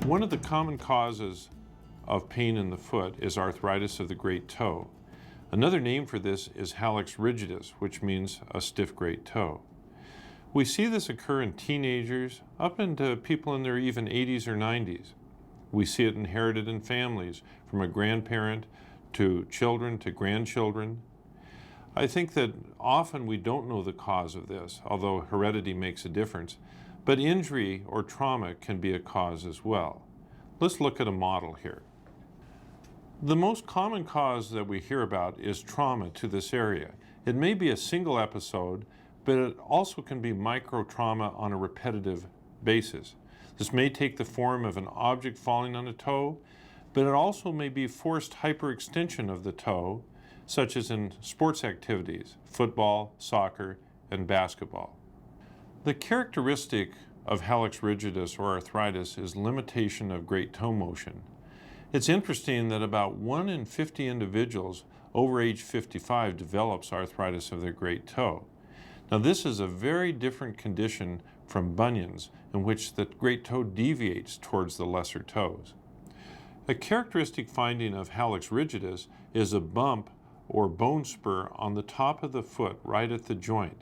One of the common causes of pain in the foot is arthritis of the great toe. Another name for this is Hallux rigidus, which means a stiff great toe. We see this occur in teenagers up into people in their even 80s or 90s. We see it inherited in families, from a grandparent to children to grandchildren. I think that often we don't know the cause of this, although heredity makes a difference, but injury or trauma can be a cause as well. Let's look at a model here. The most common cause that we hear about is trauma to this area. It may be a single episode, but it also can be micro-trauma on a repetitive basis. This may take the form of an object falling on a toe, but it also may be forced hyperextension of the toe, such as in sports activities, football, soccer, and basketball. The characteristic of hallux rigidus or arthritis is limitation of great toe motion. It's interesting that about 1 in 50 individuals over age 55 develops arthritis of their great toe. Now this is a very different condition from bunions, in which the great toe deviates towards the lesser toes. A characteristic finding of hallux rigidus is a bump or bone spur on the top of the foot right at the joint.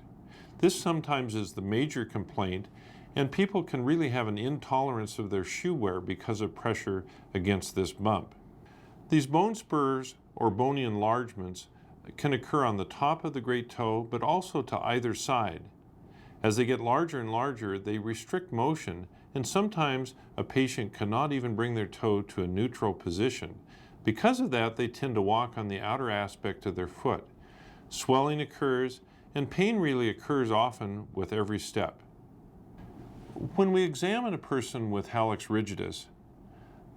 This sometimes is the major complaint, and people can really have an intolerance of their shoe wear because of pressure against this bump. These bone spurs or bony enlargements can occur on the top of the great toe, but also to either side. As they get larger and larger, they restrict motion, and sometimes a patient cannot even bring their toe to a neutral position. Because of that, they tend to walk on the outer aspect of their foot. Swelling occurs, and pain really occurs often with every step. When we examine a person with hallux rigidus,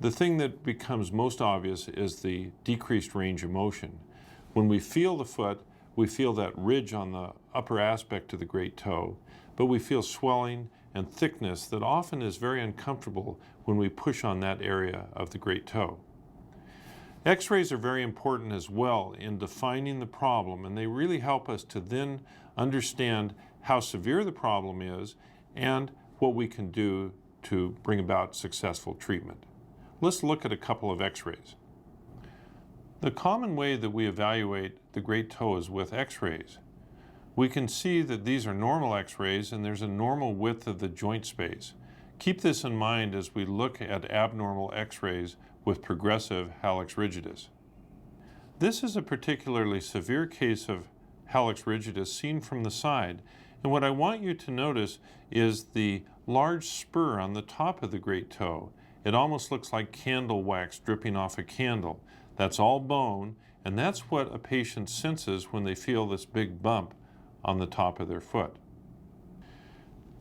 the thing that becomes most obvious is the decreased range of motion. When we feel the foot, we feel that ridge on the upper aspect of the great toe, but we feel swelling and thickness that often is very uncomfortable when we push on that area of the great toe. X-rays are very important as well in defining the problem, and they really help us to then understand how severe the problem is and what we can do to bring about successful treatment. Let's look at a couple of X-rays. The common way that we evaluate the great toe is with X-rays. We can see that these are normal X-rays and there's a normal width of the joint space. Keep this in mind as we look at abnormal X-rays with progressive hallux rigidus. This is a particularly severe case of hallux rigidus seen from the side, and what I want you to notice is the large spur on the top of the great toe. It almost looks like candle wax dripping off a candle. That's all bone, and that's what a patient senses when they feel this big bump on the top of their foot.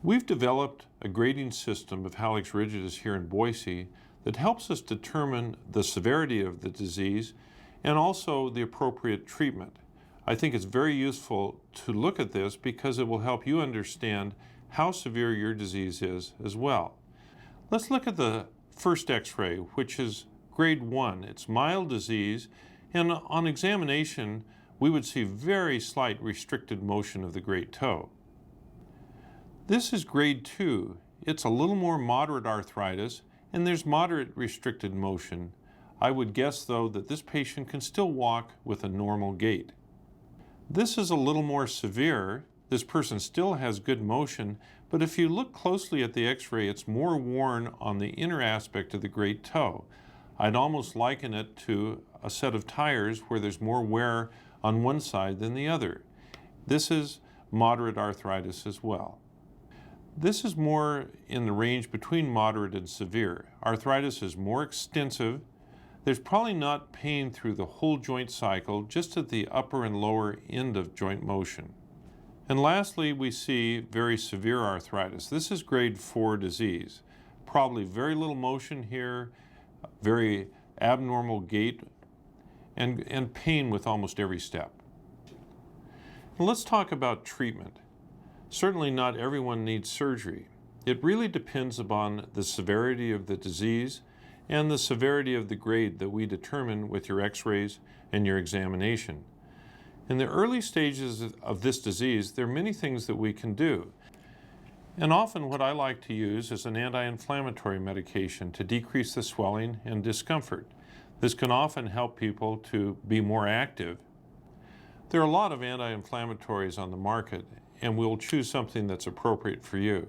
We've developed a grading system of hallux rigidus here in Boise that helps us determine the severity of the disease and also the appropriate treatment. I think it's very useful to look at this because it will help you understand how severe your disease is as well. Let's look at the first X-ray, which is grade 1. It's mild disease, and on examination, we would see very slight restricted motion of the great toe. This is grade 2. It's a little more moderate arthritis, and there's moderate restricted motion. I would guess, though, that this patient can still walk with a normal gait. This is a little more severe. This person still has good motion, but if you look closely at the X-ray, it's more worn on the inner aspect of the great toe. I'd almost liken it to a set of tires where there's more wear on one side than the other. This is moderate arthritis as well. This is more in the range between moderate and severe. Arthritis is more extensive. There's probably not pain through the whole joint cycle, just at the upper and lower end of joint motion. And lastly, we see very severe arthritis. This is grade 4 disease. Probably very little motion here, very abnormal gait, and pain with almost every step. Now let's talk about treatment. Certainly not everyone needs surgery. It really depends upon the severity of the disease and the severity of the grade that we determine with your X-rays and your examination. In the early stages of this disease, there are many things that we can do. And often what I like to use is an anti-inflammatory medication to decrease the swelling and discomfort. This can often help people to be more active. There are a lot of anti-inflammatories on the market, and we'll choose something that's appropriate for you.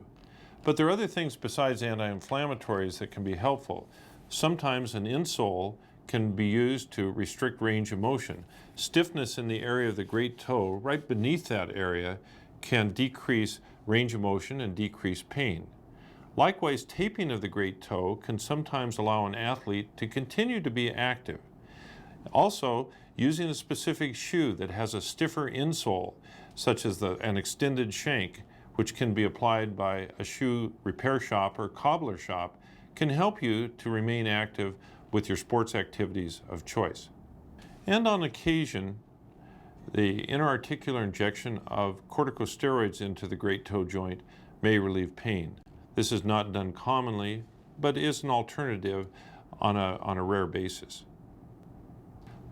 But there are other things besides anti-inflammatories that can be helpful. Sometimes an insole can be used to restrict range of motion. Stiffness in the area of the great toe, right beneath that area, can decrease range of motion and decrease pain. Likewise, taping of the great toe can sometimes allow an athlete to continue to be active. Also, using a specific shoe that has a stiffer insole, such as an extended shank, which can be applied by a shoe repair shop or cobbler shop, can help you to remain active with your sports activities of choice. And on occasion, the interarticular injection of corticosteroids into the great toe joint may relieve pain. This is not done commonly, but is an alternative on a rare basis.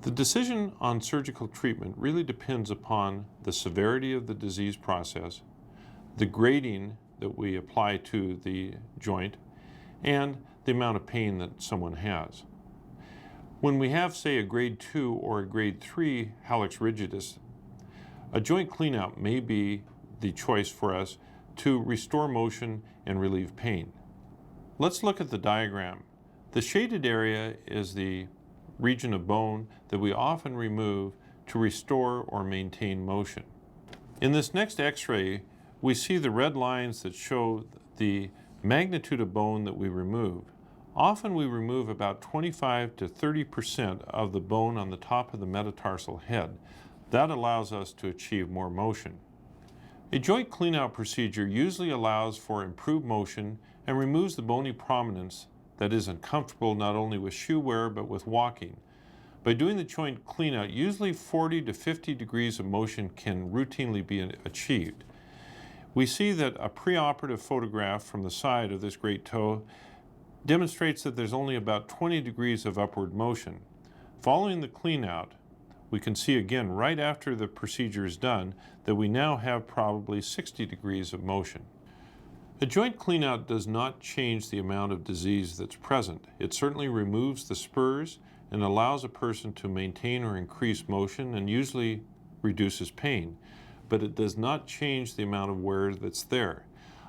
The decision on surgical treatment really depends upon the severity of the disease process, the grading that we apply to the joint, and the amount of pain that someone has. When we have, say, a grade 2 or a grade 3 hallux rigidus, a joint cleanout may be the choice for us to restore motion and relieve pain. Let's look at the diagram. The shaded area is the region of bone that we often remove to restore or maintain motion. In this next x-ray, we see the red lines that show the magnitude of bone that we remove. Often we remove about 25 to 30% of the bone on the top of the metatarsal head. That allows us to achieve more motion. A joint cleanout procedure usually allows for improved motion and removes the bony prominence that is uncomfortable not only with shoe wear but with walking. By doing the joint cleanout, usually 40 to 50 degrees of motion can routinely be achieved. We see that a preoperative photograph from the side of this great toe demonstrates that there's only about 20 degrees of upward motion. Following the cleanout, we can see again right after the procedure is done that we now have probably 60 degrees of motion. A joint cleanout does not change the amount of disease that's present. It certainly removes the spurs and allows a person to maintain or increase motion and usually reduces pain, but it does not change the amount of wear that's there.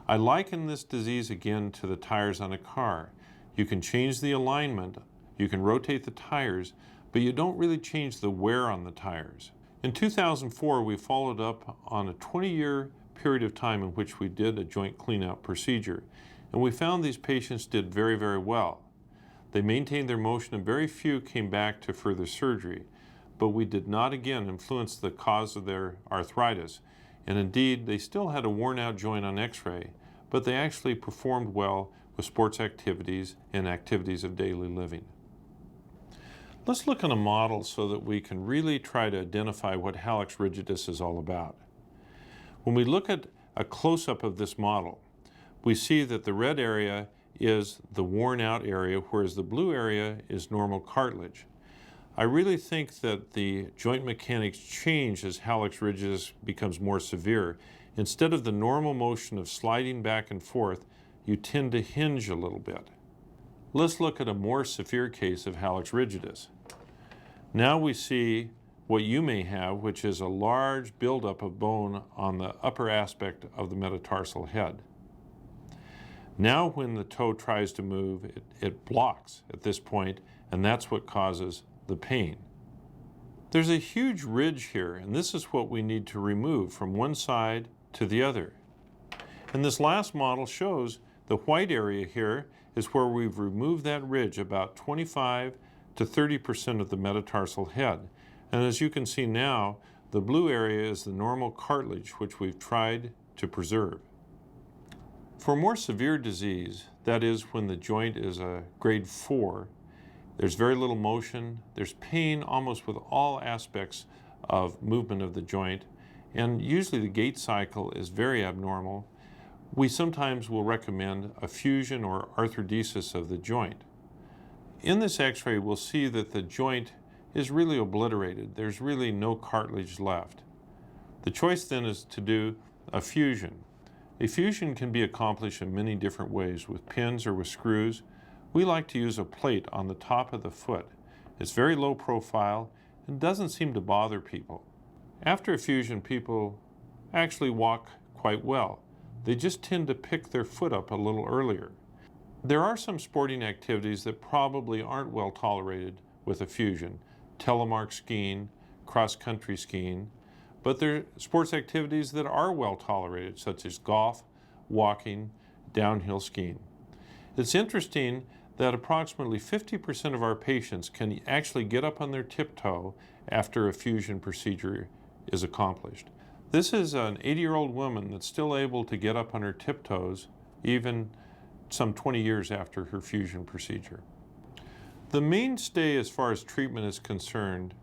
I liken this disease again to the tires on a car. You can change the alignment, you can rotate the tires, but you don't really change the wear on the tires. In 2004, we followed up on a 20-year period of time in which we did a joint cleanout procedure, and we found these patients did very, very well. They maintained their motion and very few came back to further surgery, but we did not again influence the cause of their arthritis, and indeed they still had a worn out joint on x-ray, but they actually performed well with sports activities and activities of daily living. Let's look at a model so that we can really try to identify what hallux rigidus is all about. When we look at a close-up of this model, we see that the red area is the worn out area, whereas the blue area is normal cartilage. I really think that the joint mechanics change as hallux rigidus becomes more severe. Instead of the normal motion of sliding back and forth, you tend to hinge a little bit. Let's look at a more severe case of hallux rigidus. Now we see what you may have, which is a large buildup of bone on the upper aspect of the metatarsal head. Now when the toe tries to move, it blocks at this point, and that's what causes the pain. There's a huge ridge here, and this is what we need to remove from one side to the other. And this last model shows the white area here is where we've removed that ridge, about 25 to 30% of the metatarsal head. And as you can see now, the blue area is the normal cartilage, which we've tried to preserve. For more severe disease, that is when the joint is a grade 4, there's very little motion, there's pain almost with all aspects of movement of the joint, and usually the gait cycle is very abnormal. We sometimes will recommend a fusion or arthrodesis of the joint. In this x-ray, we'll see that the joint is really obliterated. There's really no cartilage left. The choice then is to do a fusion. A fusion can be accomplished in many different ways, with pins or with screws. We like to use a plate on the top of the foot. It's very low profile and doesn't seem to bother people. After a fusion, people actually walk quite well. They just tend to pick their foot up a little earlier. There are some sporting activities that probably aren't well tolerated with a fusion: telemark skiing, cross-country skiing, but there are sports activities that are well tolerated, such as golf, walking, downhill skiing. It's interesting that approximately 50% of our patients can actually get up on their tiptoe after a fusion procedure is accomplished. This is an 80-year-old woman that's still able to get up on her tiptoes even some 20 years after her fusion procedure. The mainstay as far as treatment is concerned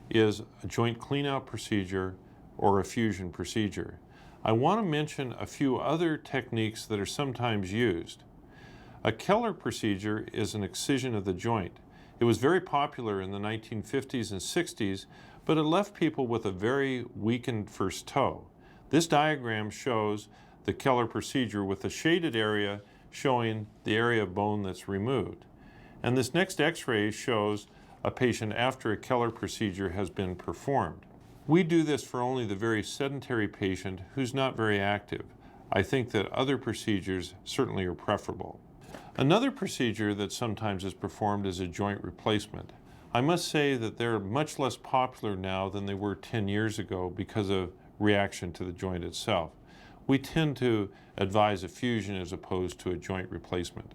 is a joint clean-out procedure or a fusion procedure. I want to mention a few other techniques that are sometimes used. A Keller procedure is an excision of the joint. It was very popular in the 1950s and 60s, but it left people with a very weakened first toe. This diagram shows the Keller procedure with a shaded area showing the area of bone that's removed. And this next x-ray shows a patient after a Keller procedure has been performed. We do this for only the very sedentary patient who's not very active. I think that other procedures certainly are preferable. Another procedure that sometimes is performed is a joint replacement. I must say that they're much less popular now than they were 10 years ago because of reaction to the joint itself. We tend to advise a fusion as opposed to a joint replacement.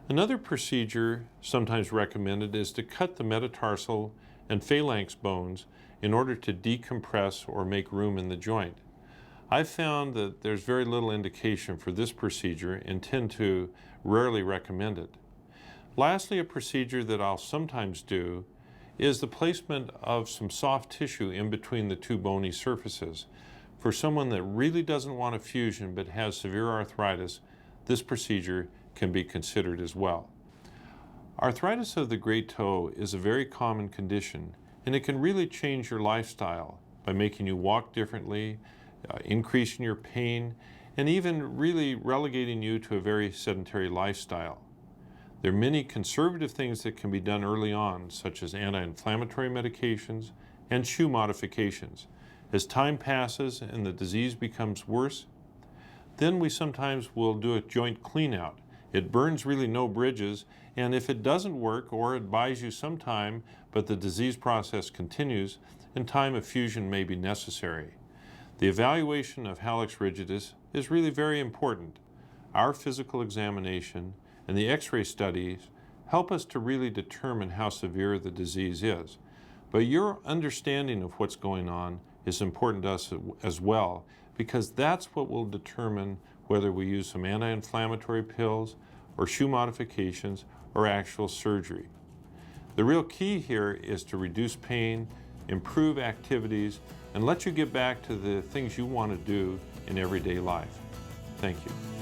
Another procedure sometimes recommended is to cut the metatarsal and phalanx bones in order to decompress or make room in the joint. I've found that there's very little indication for this procedure and tend to rarely recommend it. Lastly, a procedure that I'll sometimes do is the placement of some soft tissue in between the two bony surfaces. For someone that really doesn't want a fusion but has severe arthritis, this procedure can be considered as well. Arthritis of the great toe is a very common condition, and it can really change your lifestyle by making you walk differently, increasing your pain, and even really relegating you to a very sedentary lifestyle. There are many conservative things that can be done early on, such as anti-inflammatory medications and shoe modifications. As time passes and the disease becomes worse, then we sometimes will do a joint clean-out. It burns really no bridges, and if it doesn't work or it buys you some time, but the disease process continues, in time a fusion may be necessary. The evaluation of Hallux rigidus is really very important. Our physical examination and the x-ray studies help us to really determine how severe the disease is. But your understanding of what's going on is important to us as well, because that's what will determine whether we use some anti-inflammatory pills or shoe modifications or actual surgery. The real key here is to reduce pain, improve activities, and let you get back to the things you want to do in everyday life. Thank you.